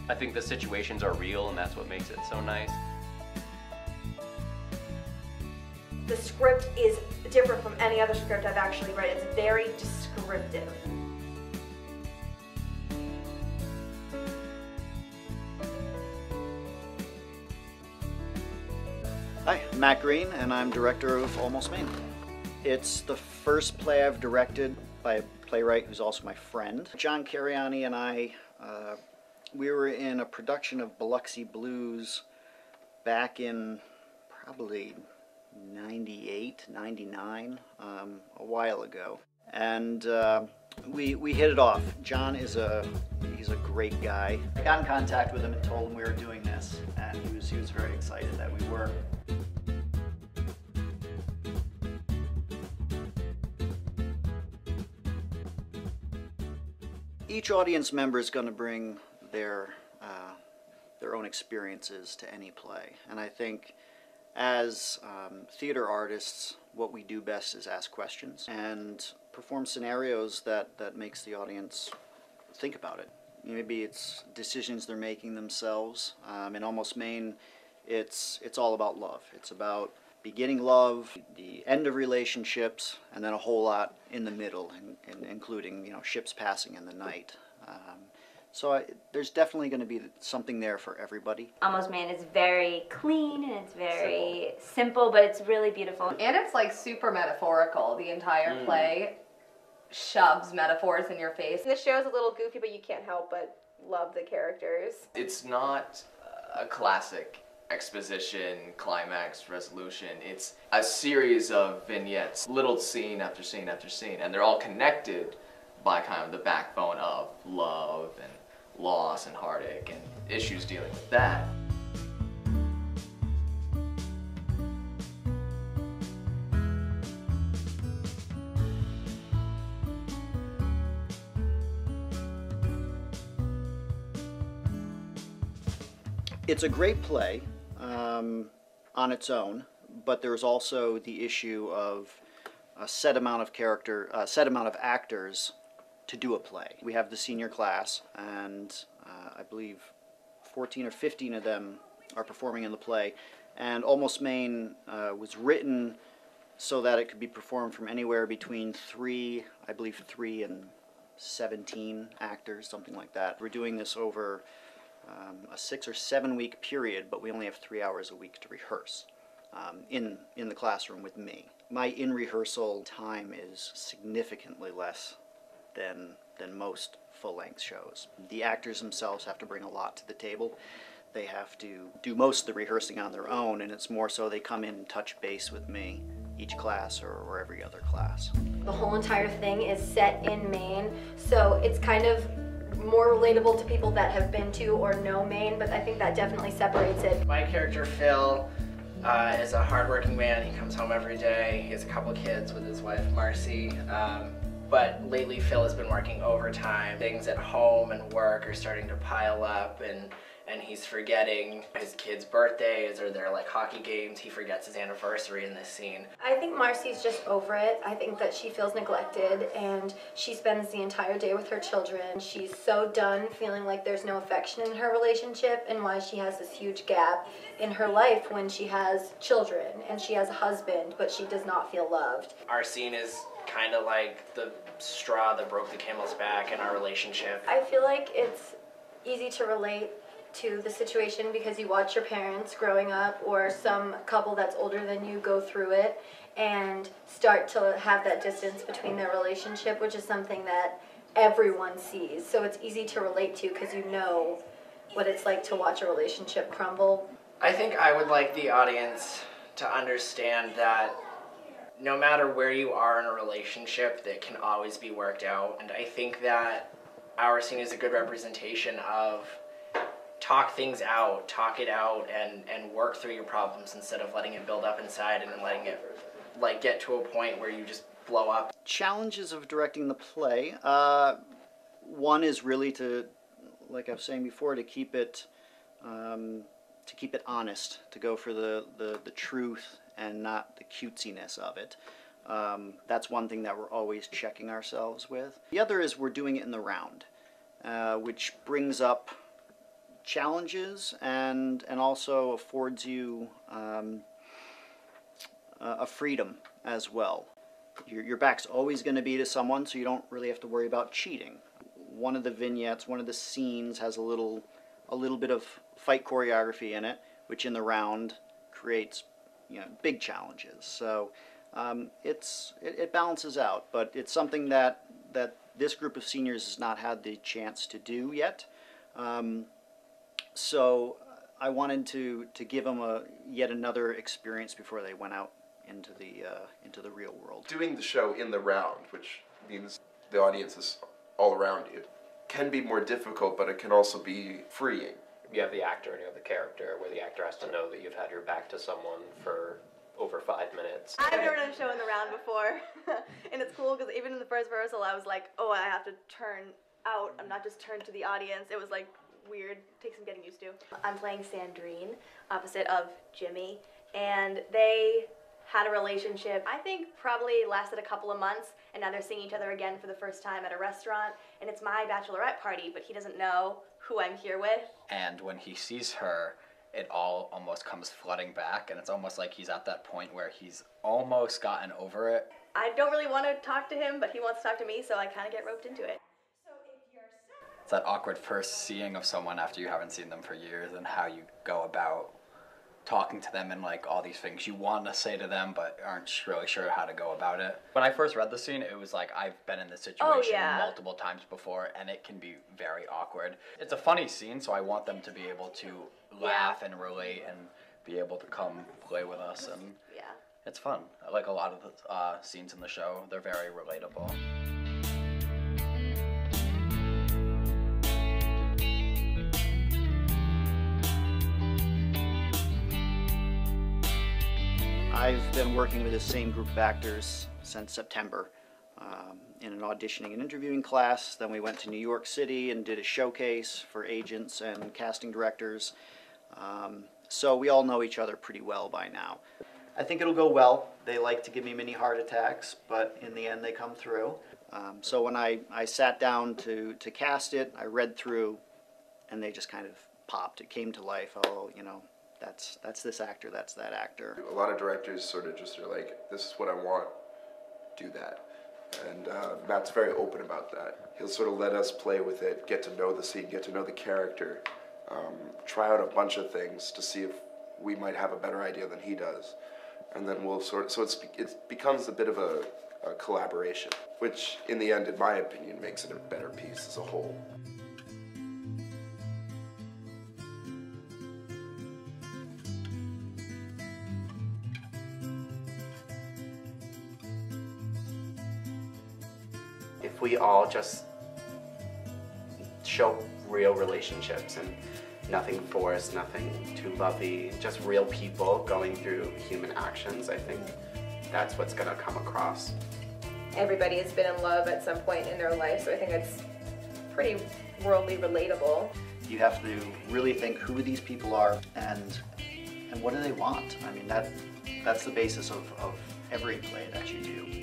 I think the situations are real, and that's what makes it so nice. The script is different from any other script I've actually read. It's very descriptive. Hi, I'm Matt Green, and I'm director of Almost Maine. It's the first play I've directed by a playwright who's also my friend. John Cariani and I, we were in a production of Biloxi Blues back in probably 98, 99, a while ago. And we hit it off. John is he's a great guy. I got in contact with him and told him we were doing this, and he was very excited that we were. Each audience member is going to bring their own experiences to any play, and I think as theater artists, what we do best is ask questions and perform scenarios that makes the audience think about it. Maybe it's decisions they're making themselves. In Almost Maine, it's all about love. It's about beginning love, the end of relationships, and then a whole lot in the middle, including, you know, ships passing in the night. There's definitely going to be something there for everybody. Almost Maine is very clean and it's very simple, but it's really beautiful. And it's like super metaphorical. The entire play shoves metaphors in your face. The show's a little goofy, but you can't help but love the characters. It's not a classic exposition, climax, resolution. It's a series of vignettes, little scene after scene after scene, and they're all connected by kind of the backbone of love and loss and heartache and issues dealing with that. It's a great play on its own, but there's also the issue of a set amount of actors to do a play. We have the senior class, and I believe 14 or 15 of them are performing in the play. And Almost Maine was written so that it could be performed from anywhere between 3 and 17 actors, something like that. We're doing this over a 6 or 7 week period, but we only have 3 hours a week to rehearse in the classroom with me. My in-rehearsal time is significantly less than most full-length shows. The actors themselves have to bring a lot to the table. They have to do most of the rehearsing on their own, and it's more so they come in and touch base with me each class or every other class. The whole entire thing is set in Maine, so it's kind of more relatable to people that have been to or know Maine, but I think that definitely separates it. My character, Phil, is a hardworking man. He comes home every day. He has a couple kids with his wife, Marcy. But lately, Phil has been working overtime. Things at home and work are starting to pile up, and he's forgetting his kids' birthdays or their hockey games. He forgets his anniversary in this scene. I think Marcy's just over it. I think that she feels neglected, and she spends the entire day with her children. She's so done feeling like there's no affection in her relationship, and why she has this huge gap in her life when she has children and she has a husband, but she does not feel loved. Our scene is kind of like the straw that broke the camel's back in our relationship. I feel like it's easy to relate to the situation because you watch your parents growing up or some couple that's older than you go through it and start to have that distance between their relationship, which is something that everyone sees. So it's easy to relate to because you know what it's like to watch a relationship crumble. I think I would like the audience to understand that no matter where you are in a relationship, that can always be worked out. And I think that our scene is a good representation of talk things out, talk it out, and work through your problems instead of letting it build up inside and then letting it get to a point where you just blow up. Challenges of directing the play. One is really to, like I was saying before, to keep it honest, to go for the truth and not the cutesiness of it. That's one thing that we're always checking ourselves with. The other is we're doing it in the round, which brings up challenges and also affords you a freedom as well. Your back's always going to be to someone, so you don't really have to worry about cheating. One of the vignettes, one of the scenes has a little bit of fight choreography in it, which in the round creates, you know, big challenges. So it balances out, but it's something that this group of seniors has not had the chance to do yet. So I wanted to give them yet another experience before they went out into the real world. Doing the show in the round, which means the audience is all around you, can be more difficult, but it can also be freeing. You have the actor and you have the character, where the actor has to know that you've had your back to someone for over 5 minutes. I've never done a show in the round before, and it's cool because even in the first rehearsal I was like, oh, I have to turn out, I'm not just turned to the audience. It was like weird, takes some getting used to. I'm playing Sandrine, opposite of Jimmy, and they had a relationship, I think probably lasted a couple of months, and now they're seeing each other again for the first time at a restaurant, and it's my bachelorette party, but he doesn't know who I'm here with. And when he sees her, it all almost comes flooding back, and it's almost like he's at that point where he's almost gotten over it. I don't really want to talk to him, but he wants to talk to me, so I kind of get roped into it. It's that awkward first seeing of someone after you haven't seen them for years, and how you go about talking to them and like all these things you want to say to them but aren't really sure how to go about it. When I first read the scene, it was like I've been in this situation multiple times before, and it can be very awkward. It's a funny scene, so I want them to be able to laugh and relate and be able to come play with us, and it's fun. I like a lot of the scenes in the show. They're very relatable. I've been working with the same group of actors since September in an auditioning and interviewing class. Then we went to New York City and did a showcase for agents and casting directors. So we all know each other pretty well by now. I think it'll go well. They like to give me mini heart attacks, but in the end they come through. So when I sat down to cast it, I read through, and they just kind of popped. It came to life. Oh, you know, that's this actor, that's that actor. A lot of directors sort of just are like, this is what I want, do that. And Matt's very open about that. He'll sort of let us play with it, get to know the scene, get to know the character, try out a bunch of things to see if we might have a better idea than he does. And then we'll so it becomes a bit of a collaboration, which in the end, in my opinion, makes it a better piece as a whole. If we all just show real relationships and nothing forced, nothing too lovey, just real people going through human actions, I think that's what's going to come across. Everybody has been in love at some point in their life, so I think it's pretty worldly relatable. You have to really think who these people are and what do they want. I mean, that's the basis of every play that you do.